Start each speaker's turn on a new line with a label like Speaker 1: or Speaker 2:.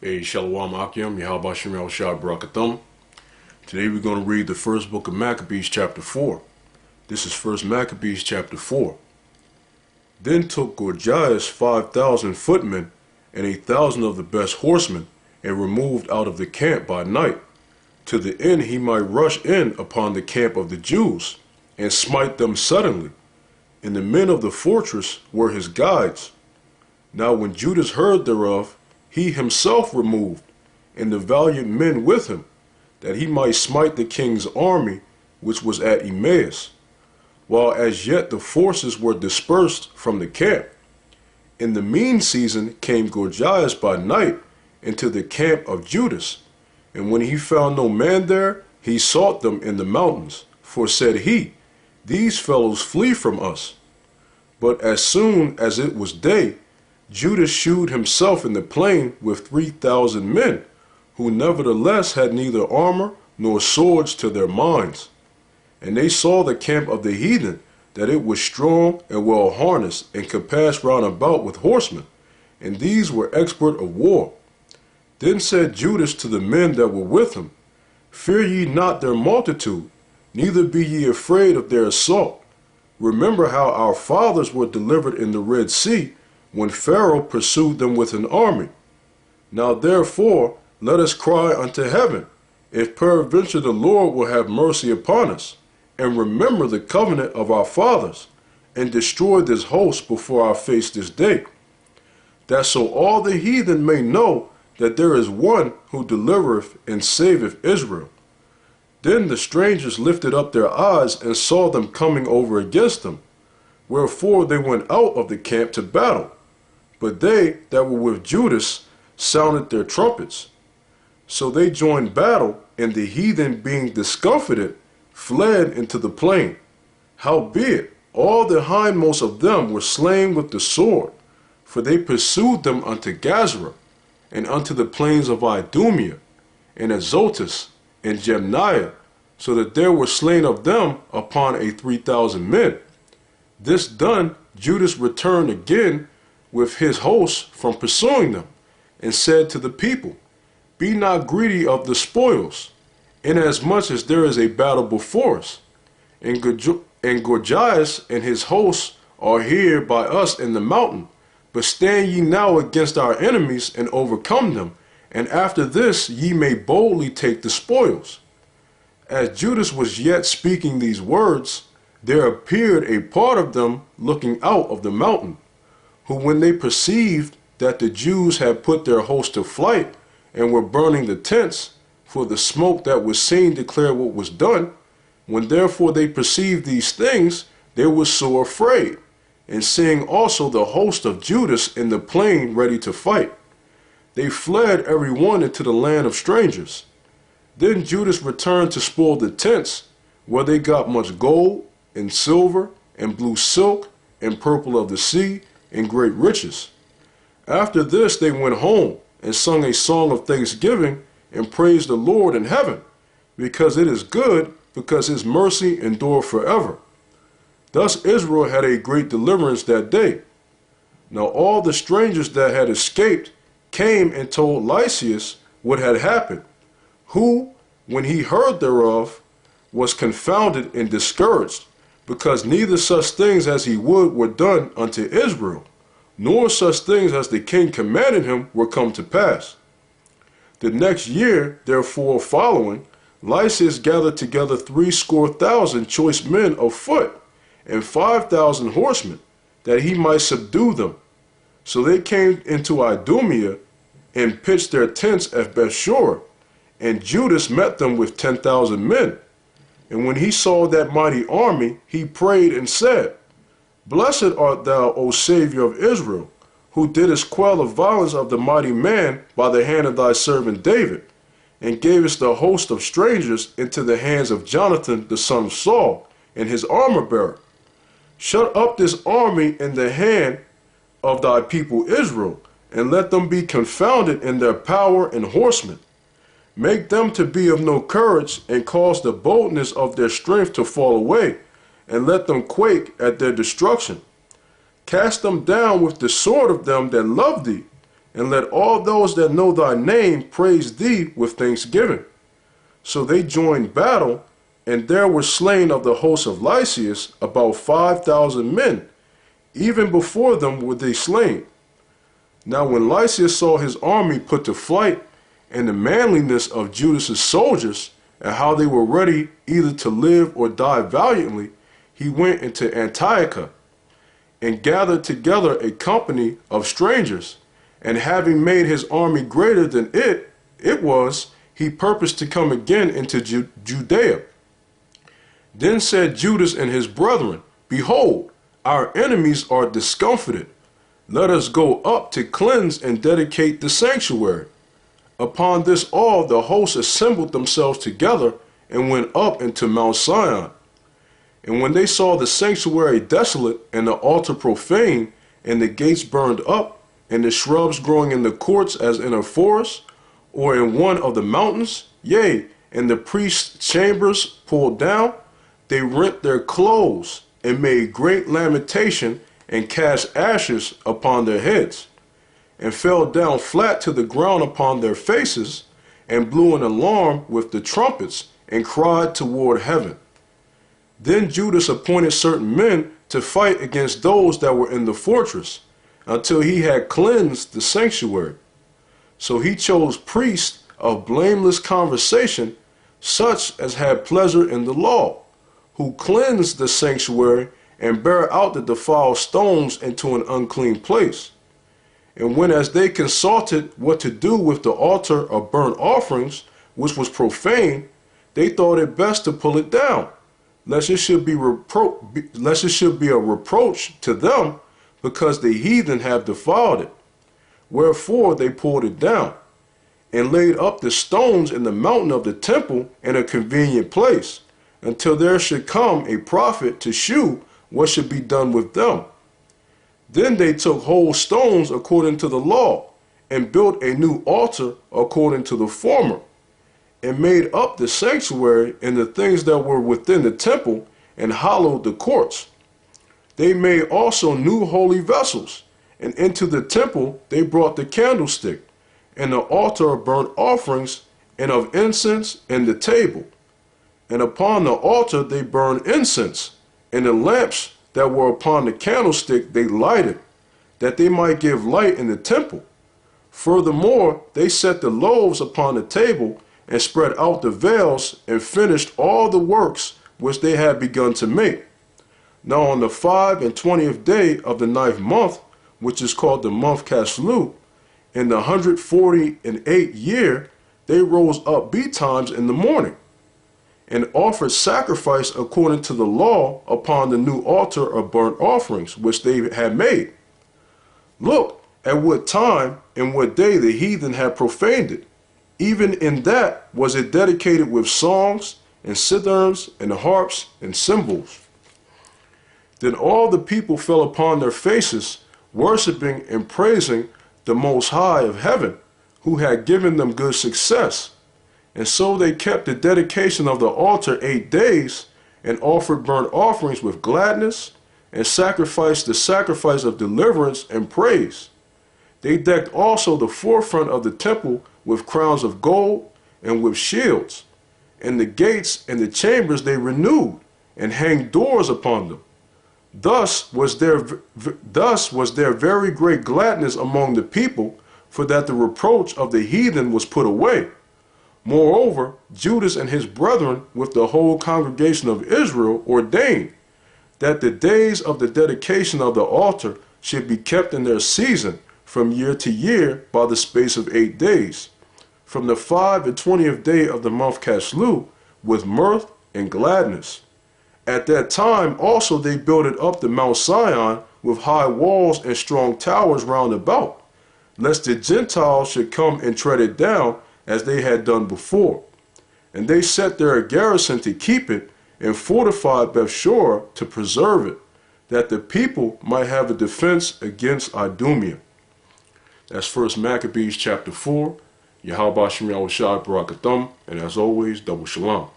Speaker 1: Hey, Shalom wa QAM Yasharahla. Today we're going to read the first book of Maccabees Chapter 4. This is first Maccabees Chapter 4. Then took Gorgias 5,000 footmen and 1,000 of the best horsemen, and removed out of the camp by night, to the end he might rush in upon the camp of the Jews, and smite them suddenly. And the men of the fortress were his guides. Now when Judas heard thereof, he himself removed, and the valiant men with him, that he might smite the king's army which was at Emmaus, while as yet the forces were dispersed from the camp. In the mean season came Gorgias by night into the camp of Judas, and when he found no man there, he sought them in the mountains, for said he, These fellows flee from us. But as soon as it was day, Judas shewed himself in the plain with 3,000 men, who nevertheless had neither armor nor swords to their minds. And they saw the camp of the heathen, that it was strong and well harnessed, and compassed round about with horsemen, and these were expert of war. Then said Judas to the men that were with him, Fear ye not their multitude, neither be ye afraid of their assault. Remember how our fathers were delivered in the Red Sea, when Pharaoh pursued them with an army. Now therefore let us cry unto heaven, if peradventure the Lord will have mercy upon us, and remember the covenant of our fathers, and destroy this host before our face this day, that so all the heathen may know that there is one who delivereth and saveth Israel. Then the strangers lifted up their eyes and saw them coming over against them, wherefore they went out of the camp to battle. But they that were with Judas sounded their trumpets. So they joined battle, and the heathen, being discomfited, fled into the plain. Howbeit, all the hindmost of them were slain with the sword, for they pursued them unto Gazra, and unto the plains of Idumea, and Azotus, and Jemniah, so that there were slain of them upon 3,000 men. This done, Judas returned again with his hosts from pursuing them, and said to the people, Be not greedy of the spoils, inasmuch as there is a battle before us, and Gorgias and his hosts are here by us in the mountain. But stand ye now against our enemies, and overcome them, and after this ye may boldly take the spoils. As Judas was yet speaking these words, there appeared a part of them looking out of the mountain, who when they perceived that the Jews had put their host to flight, and were burning the tents, for the smoke that was seen declared what was done, when therefore they perceived these things, they were sore afraid, and seeing also the host of Judas in the plain ready to fight, they fled every one into the land of strangers. Then Judas returned to spoil the tents, where they got much gold, and silver, and blue silk, and purple of the sea, and great riches. After this they went home, and sung a song of thanksgiving, and praised the Lord in heaven, because it is good, because his mercy endureth forever. Thus Israel had a great deliverance that day. Now all the strangers that had escaped came and told Lysias what had happened, who, when he heard thereof, was confounded and discouraged, because neither such things as he would were done unto Israel, nor such things as the king commanded him were come to pass. The next year, therefore following, Lysias gathered together 70,000 choice men of foot, and 5,000 horsemen, that he might subdue them. So they came into Idumea, and pitched their tents at Bethshur, and Judas met them with 10,000 men. And when he saw that mighty army, he prayed and said, Blessed art thou, O Savior of Israel, who didst quell the violence of the mighty man by the hand of thy servant David, and gavest the host of strangers into the hands of Jonathan the son of Saul, and his armor-bearer. Shut up this army in the hand of thy people Israel, and let them be confounded in their power and horsemen. Make them to be of no courage, and cause the boldness of their strength to fall away, and let them quake at their destruction. Cast them down with the sword of them that love thee, and let all those that know thy name praise thee with thanksgiving. So they joined battle, and there were slain of the host of Lysias about 5,000 men. Even before them were they slain. Now when Lysias saw his army put to flight, and the manliness of Judas's soldiers, and how they were ready either to live or die valiantly, he went into Antioch, and gathered together a company of strangers, and having made his army greater than it was, he purposed to come again into Judea. Then said Judas and his brethren, Behold, our enemies are discomfited. Let us go up to cleanse and dedicate the sanctuary. Upon this all the hosts assembled themselves together and went up into Mount Sion. And when they saw the sanctuary desolate, and the altar profane, and the gates burned up, and the shrubs growing in the courts as in a forest, or in one of the mountains, yea, and the priest's chambers pulled down, they rent their clothes, and made great lamentation, and cast ashes upon their heads, and fell down flat to the ground upon their faces, and blew an alarm with the trumpets, and cried toward heaven. Then Judas appointed certain men to fight against those that were in the fortress, until he had cleansed the sanctuary. So he chose priests of blameless conversation, such as had pleasure in the law, who cleansed the sanctuary, and bare out the defiled stones into an unclean place. And when as they consulted what to do with the altar of burnt offerings, which was profane, they thought it best to pull it down, lest it should be a reproach to them, because the heathen have defiled it. Wherefore they pulled it down, and laid up the stones in the mountain of the temple in a convenient place, until there should come a prophet to shew what should be done with them. Then they took whole stones according to the law, and built a new altar according to the former, and made up the sanctuary and the things that were within the temple, and hollowed the courts. They made also new holy vessels, and into the temple they brought the candlestick, and the altar of burnt offerings, and of incense, and the table. And upon the altar they burned incense, and the lamps that were upon the candlestick they lighted, that they might give light in the temple. Furthermore, they set the loaves upon the table, and spread out the veils, and finished all the works which they had begun to make. Now on the 25th day of the 9th month, which is called the month Caslu, in the 148th year, they rose up betimes in the morning, and offered sacrifice according to the law upon the new altar of burnt offerings which they had made. Look at what time and what day the heathen had profaned it. Even in that was it dedicated with songs and citherns and harps and cymbals. Then all the people fell upon their faces, worshiping and praising the Most High of heaven, who had given them good success. And so they kept the dedication of the altar 8 days, and offered burnt offerings with gladness, and sacrificed the sacrifice of deliverance and praise. They decked also the forefront of the temple with crowns of gold and with shields, and the gates and the chambers they renewed, and hanged doors upon them. Thus was there very great gladness among the people, for that the reproach of the heathen was put away. Moreover, Judas and his brethren with the whole congregation of Israel ordained that the days of the dedication of the altar should be kept in their season from year to year by the space of 8 days, from the 25th day of the month Caslu, with mirth and gladness. At that time also they builded up the Mount Sion with high walls and strong towers round about, lest the Gentiles should come and tread it down as they had done before. And they set there a garrison to keep it, and fortified Bethshur to preserve it, that the people might have a defense against Idumea. That's 1 Maccabees chapter 4. Yahweh Shem Yahushua Barakathum, and as always, double shalom.